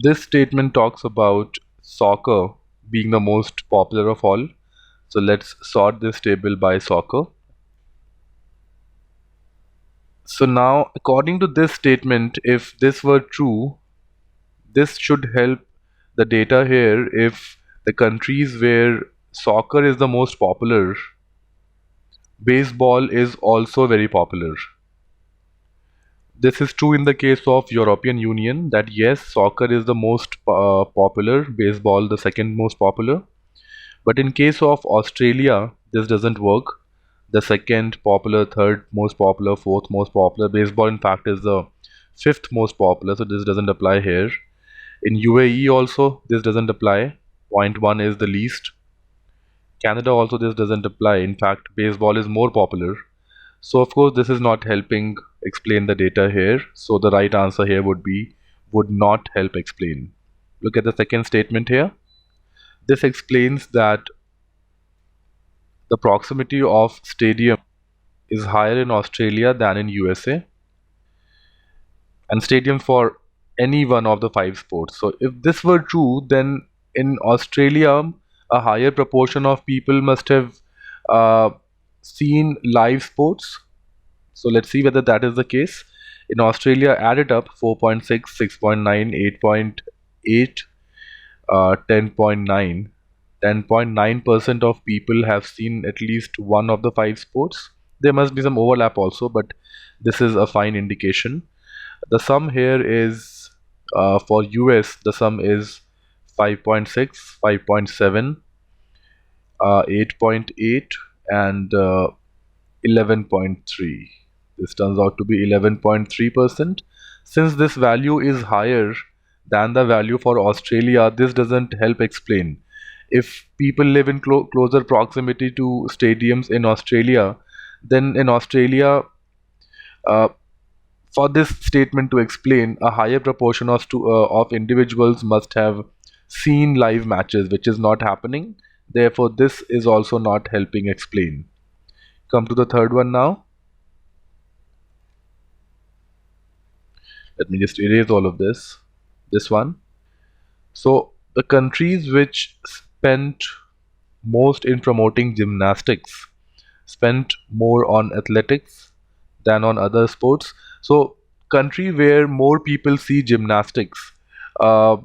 This statement talks about soccer being the most popular of all. So let's sort this table by soccer. So now, according to this statement, if this were true, this should help the data here. If the countries where soccer is the most popular, baseball is also very popular. This is true in the case of European Union, that yes, soccer is the most popular, baseball the second most popular. But in case of Australia, this doesn't work. The second popular, third most popular, fourth most popular. Baseball, in fact, is the fifth most popular, so this doesn't apply here. In UAE also, this doesn't apply. Point one is the least. Canada also, this doesn't apply. In fact, baseball is more popular. So of course, this is not helping explain the data here. So the right answer here would be would not help explain. Look at the second statement here. This explains that the proximity of stadium is higher in Australia than in USA, and stadiums for any one of the five sports. So if this were true, then in Australia a higher proportion of people must have uh, seen live sports. So let's see whether that is the case. In Australia, add it up: 4.6, 6.9, 8.8, 10.9. 10.9% of people have seen at least one of the five sports. There must be some overlap also, but this is a fine indication. The sum here is for US, the sum is 5.6, 5.7, 8.8, and 11.3. This turns out to be 11.3%. Since this value is higher than the value for Australia, this doesn't help explain. If people live in closer proximity to stadiums in Australia, then in Australia, uh, for this statement to explain, a higher proportion of individuals must have seen live matches, which is not happening. Therefore, this is also not helping explain. Come to the third one now. Let me just erase all of this. This one. So the countries which spent most in promoting gymnastics spent more on athletics than on other sports. So country where more people see gymnastics, uh,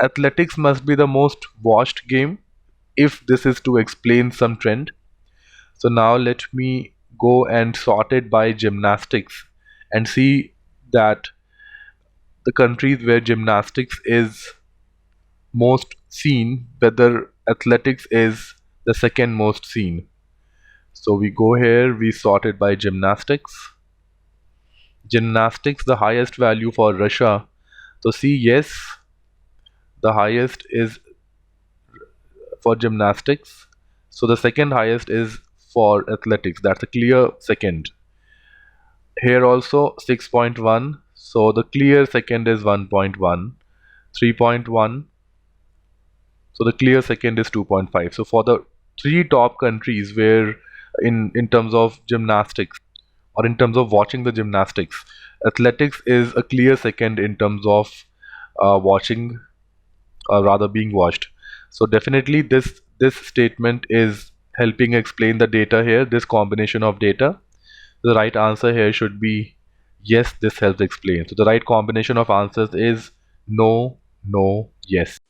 athletics must be the most watched game if this is to explain some trend. So now let me go and sort it by gymnastics and see that the countries where gymnastics is most seen, whether athletics is the second most seen. So we go here, we sort it by gymnastics. Gymnastics, the highest value for Russia. So see, yes, the highest is for gymnastics. So the second highest is for athletics. That's a clear second. Here also 6.1. So the clear second is 1.1. 3.1. So the clear second is 2.5. So for the three top countries where in terms of gymnastics or in terms of watching the gymnastics, athletics is a clear second in terms of watching, rather being watched. So definitely this statement is helping explain the data here, this combination of data. The right answer here should be yes, this helps explain. So the right combination of answers is no, no, yes.